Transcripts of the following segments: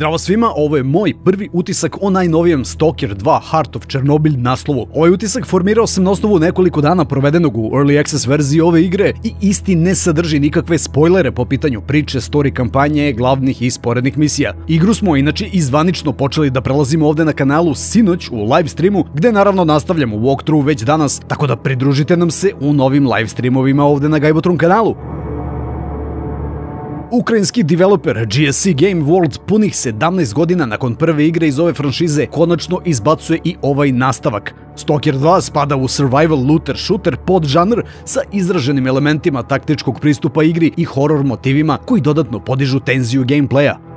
Zdravo svima, ovo je moj prvi utisak o najnovijem Stalker 2 Heart of Chernobyl naslovu. Ovaj utisak formirao sam na osnovu nekoliko dana provedenog u Early Access verziji ove igre i isti ne sadrži nikakve spoilere po pitanju priče, story kampanje, glavnih i sporednih misija. Igru smo inače i zvanično počeli da prelazimo ovde na kanalu sinoć u live streamu, gde naravno nastavljamo walkthrough već danas, tako da pridružite nam se u novim live streamovima ovde na Gajbotron kanalu. Ukrajinski developer GSC Game World punih 17 godina nakon prve igre iz ove franšize konačno izbacuje i ovaj nastavak. Stalker 2 spada u survival looter shooter podžanr sa izraženim elementima taktičkog pristupa igri i horror motivima koji dodatno podižu tenziju gameplaya.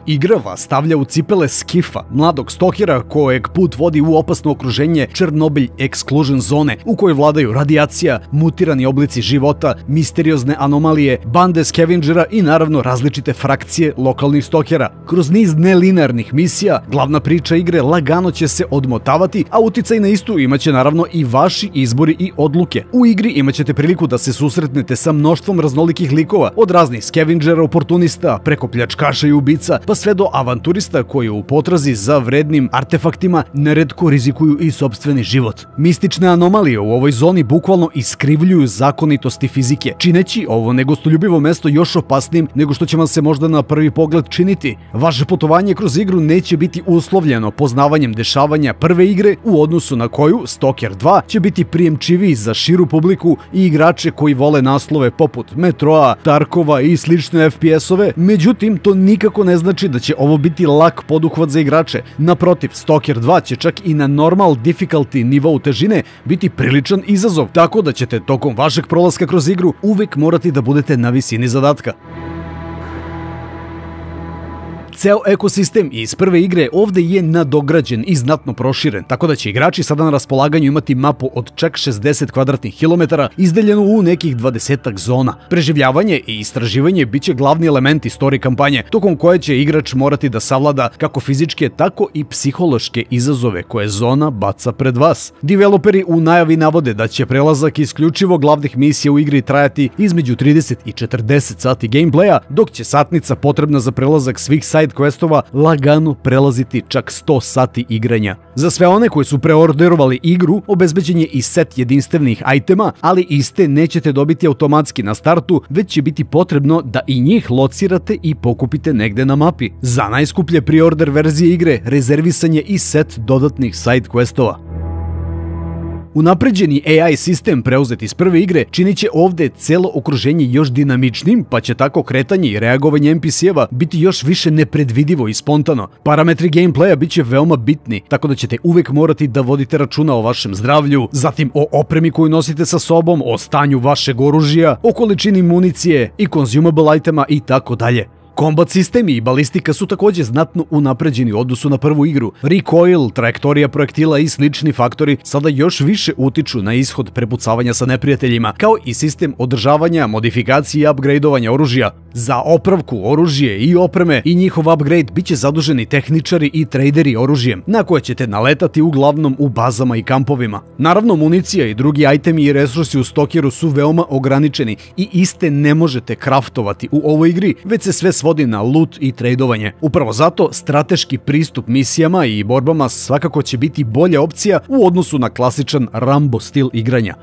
Igra vas stavlja u cipele Skifa, mladog stalkera kojeg put vodi u opasno okruženje Chernobyl Exclusion zone u kojoj vladaju radijacija, mutirani oblici života, misteriozne anomalije, bande scavengera i naravno različite frakcije lokalnih stalkera. Kroz niz nelinearnih misija, glavna priča igre lagano će se odmotavati, a uticaj na istu imaće naravno i vaši izbori i odluke. U igri imaćete priliku da se susretnete sa mnoštvom raznolikih likova, od raznih scavengera, oportunista, preko pljačkaša i ubica, pa sve do avanturista koji u potrazi za vrednim artefaktima neretko rizikuju i sopstveni život. Mistične anomalije u ovoj zoni bukvalno iskrivljuju zakonitosti fizike, čineći ovo negostoljubivo mesto još opasnijim nego što će vam se možda na prvi pogled činiti. Vaše putovanje kroz igru neće biti uslovljeno poznavanjem dešavanja prve igre, u odnosu na koju Stalker 2 će biti prijemčiviji za širu publiku i igrače koji vole naslove poput Metroa, Tarkova i slične FPS-ove, međutim to nikako ne znači da će ovo biti lak poduhvat za igrače. Naprotiv, Stalker 2 će čak i na normal difficulty nivou težine biti priličan izazov, tako da ćete tokom vašeg prolaska kroz igru uvek morati da budete na visini zadatka. Ceo ekosistem iz prve igre ovde je nadograđen i znatno proširen, tako da će igrači sada na raspolaganju imati mapu od čak 60 kvadratnih kilometara izdeljenu u nekih 20 zona. Preživljavanje i istraživanje biće glavni elementi story kampanje, tokom koje će igrač morati da savlada kako fizičke, tako i psihološke izazove koje zona baca pred vas. Developeri u najavi navode da će prelazak isključivo glavnih misija u igri trajati između 30 i 40 sati gameplaya, dok će satnica potrebna za prelazak svih side questova lagano prelaziti čak 100 sati igranja. Za sve one koji su preorderovali igru, obezbeđen je i set jedinstvenih itema, ali iste nećete dobiti automatski na startu, već će biti potrebno da i njih locirate i pokupite negde na mapi. Za najskuplje preorder verzije igre rezervisan je i set dodatnih side questova. Unapređeni AI sistem preuzet iz prve igre činit će ovde celo okruženje još dinamičnim, pa će tako kretanje i reagovanje NPC-eva biti još više nepredvidivo i spontano. Parametri gameplaya bit će veoma bitni, tako da ćete uvek morati da vodite računa o vašem zdravlju, zatim o opremi koju nosite sa sobom, o stanju vašeg oružja, o količini municije i consumable itema i tako dalje. Kombat sistemi i balistika su takođe znatno unapređeni u odnosu na prvu igru. Recoil, trajektorija projektila i slični faktori sada još više utiču na ishod prepucavanja sa neprijateljima, kao i sistem održavanja, modifikacije i upgradeovanja oružja. Za opravku, oružje i opreme i njihov upgrade biće zaduženi tehničari i traderi oružjem, na koje ćete naletati uglavnom u bazama i kampovima. Naravno, municija i drugi itemi i resursi u Stalkeru su veoma ograničeni i iste ne možete kraftovati u ovoj igri, već se sve svodi na loot i tradovanje. Upravo zato strateški pristup misijama i borbama svakako će biti bolja opcija u odnosu na klasičan Rambo stil igranja.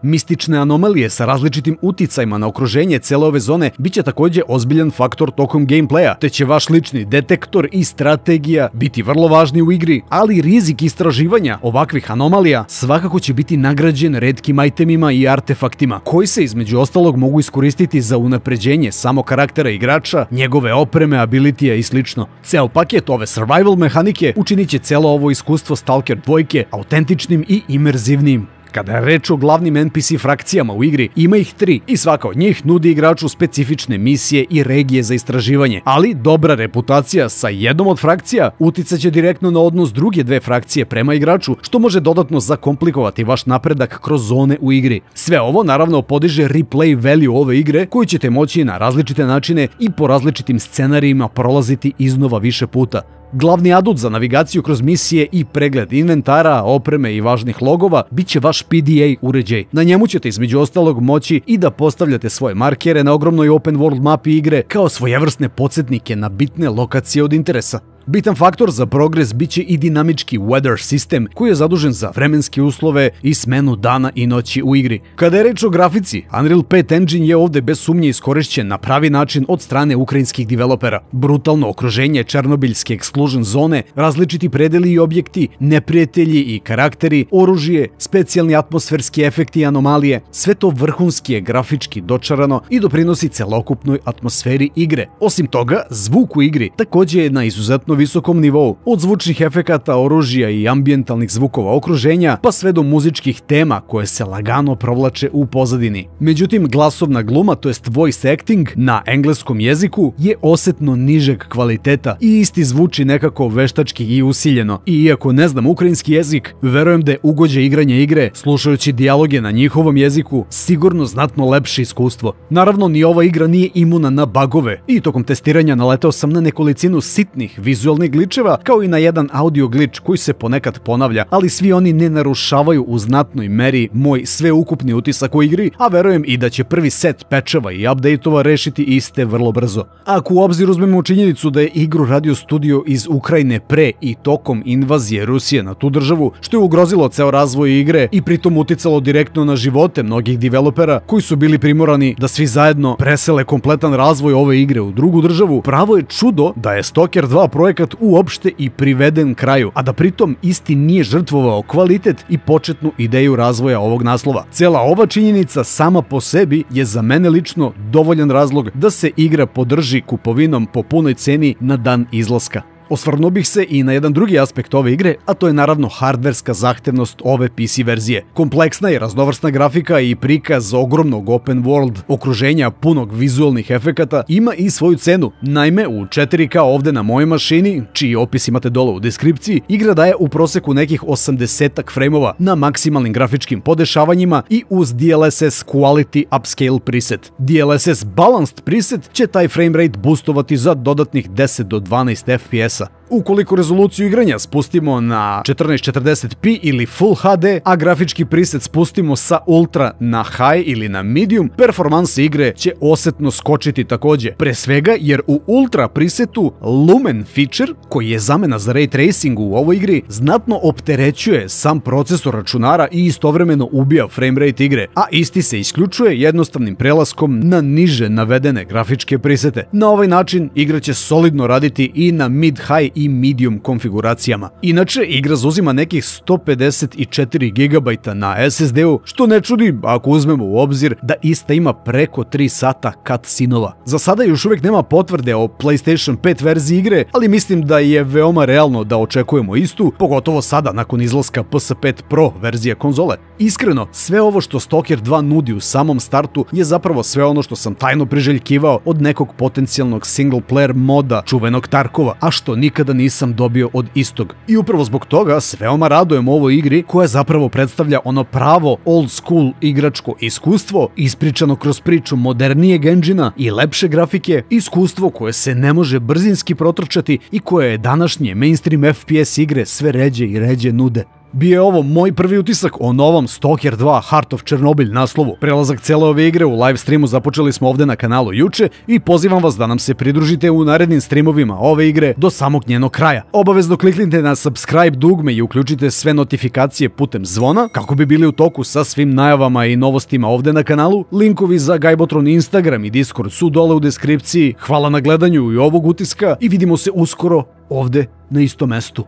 Mistične anomalije sa različitim uticajima na okruženje cele ove zone biće takođe ozbiljan faktor tokom gameplaya, te će vaš lični detektor i strategija biti vrlo važni u igri, ali rizik istraživanja ovakvih anomalija svakako će biti nagrađen retkim itemima i artefaktima, koji se između ostalog mogu iskoristiti za unapređenje samo karaktera igrača, njegove opreme, abilitija i slično. Ceo paket ove survival mehanike učinit će celo ovo iskustvo Stalker 2 autentičnim i imerzivnim. Kada je reč o glavnim NPC frakcijama u igri, ima ih 3 i svaka od njih nudi igraču specifične misije i regije za istraživanje, ali dobra reputacija sa jednom od frakcija uticaće direktno na odnos druge dve frakcije prema igraču, što može dodatno zakomplikovati vaš napredak kroz zone u igri. Sve ovo naravno podiže replay value ove igre, koju ćete moći na različite načine i po različitim scenarijima prolaziti iznova više puta. Glavni adut za navigaciju kroz misije i pregled inventara, opreme i važnih logova biće vaš PDA uređaj. Na njemu ćete između ostalog moći i da postavljate svoje markere na ogromnoj open world mapi igre kao svojevrsne podsjetnike na bitne lokacije od interesa. Bitan faktor za progres biće i dinamički weather sistem koji je zadužen za vremenske uslove i smenu dana i noći u igri. Kada je reč o grafici, Unreal 5 Engine je ovde bez sumnje iskorišćen na pravi način od strane ukrajinskih developera. Brutalno okruženje černobiljske exclusion zone, različiti predeli i objekti, neprijatelji i karakteri, oružje, specijalni atmosferski efekti i anomalije, sve to vrhunski je grafički dočarano i doprinosi celokupnoj atmosferi igre. Osim toga, zvuk u igri takođe je na izuzetno visokom nivou, od zvučnih efekata, oružja i ambijentalnih zvukova okruženja, pa sve do muzičkih tema koje se lagano provlače u pozadini. Međutim, glasovna gluma, to jest voice acting, na engleskom jeziku je osetno nižeg kvaliteta i isti zvuči nekako veštački i usiljeno. I iako ne znam ukrajinski jezik, verujem da je ugođe igranje igre, slušajući dijaloge na njihovom jeziku, sigurno znatno lepše iskustvo. Naravno, ni ova igra nije imuna na bagove i tokom testiranja naletao sam na nekolicinu sitnih vizualnih gličeva, kao i na jedan audio glitch koji se ponekad ponavlja, ali svi oni ne narušavaju u znatnoj meri moj sveukupni utisak o igri, a verujem i da će prvi set pečeva i update-ova rešiti iste vrlo brzo. Ako u obzir uzmemo činjenicu da je igru radio studio iz Ukrajine pre i tokom invazije Rusije na tu državu, što je ugrozilo ceo razvoj igre i pritom uticalo direktno na živote mnogih developera koji su bili primorani da svi zajedno presele kompletan razvoj ove igre u drugu državu, pravo je čudo da je Stalker 2 projekat uopšte i priveden kraju, a da pritom isti nije žrtvovao kvalitet i početnu ideju razvoja ovog naslova. Cela ova činjenica sama po sebi je za mene lično dovoljan razlog da se igra podrži kupovinom po punoj ceni na dan izlaska. Osvrnuo bih se i na jedan drugi aspekt ove igre, a to je naravno hardverska zahtevnost ove PC verzije. Kompleksna i raznovrsna grafika i prikaz ogromnog open world okruženja punog vizualnih efekata ima i svoju cenu. Naime, u 4K ovde na mojoj mašini, čiji opis imate dole u deskripciji, igra daje u proseku nekih 80 frejmova na maksimalnim grafičkim podešavanjima i uz DLSS Quality Upscale preset. DLSS Balanced preset će taj frame rate boostovati za dodatnih 10 do 12 FPS-a. Ukoliko rezoluciju igranja spustimo na 1440p ili Full HD, a grafički preset spustimo sa Ultra na High ili na Medium, performanse igre će osetno skočiti takođe. Pre svega jer u Ultra presetu Lumen feature, koji je zamena za Ray Tracing u ovoj igri, znatno opterećuje sam procesor računara i istovremeno ubija framerate igre, a isti se isključuje jednostavnim prelaskom na niže navedene grafičke presete. Na ovaj način igra će solidno raditi i na mid-high i medium konfiguracijama. Inače, igra zauzima nekih 154 GB na SSD-u, što ne čudi ako uzmemo u obzir da ista ima preko 3 sata cutscene-ova. Za sada još uvijek nema potvrde o PlayStation 5 verziji igre, ali mislim da je veoma realno da očekujemo istu, pogotovo sada nakon izlaska PS5 Pro verzije konzole. Iskreno, sve ovo što Stalker 2 nudi u samom startu je zapravo sve ono što sam tajno priželjkivao od nekog potencijalnog single player moda čuvenog Tarkova, a što nikada nisam dobio od istog. I upravo zbog toga se veoma radujem ovoj igri koja zapravo predstavlja ono pravo old school igračko iskustvo, ispričano kroz priču modernijeg engina i lepše grafike, iskustvo koje se ne može brzinski protrčati i koje je današnje mainstream FPS igre sve ređe i ređe nude. Bio je ovo moj prvi utisak o novom Stalker 2 Heart of Chernobyl naslovu. Prelazak cele ove igre u live streamu započeli smo ovde na kanalu juče i pozivam vas da nam se pridružite u narednim streamovima ove igre do samog njenog kraja. Obavezno kliknite na subscribe dugme i uključite sve notifikacije putem zvona kako bi bili u toku sa svim najavama i novostima ovde na kanalu. Linkovi za Gajbotron Instagram i Discord su dole u deskripciji. Hvala na gledanju i ovog utiska i vidimo se uskoro ovde na istom mestu.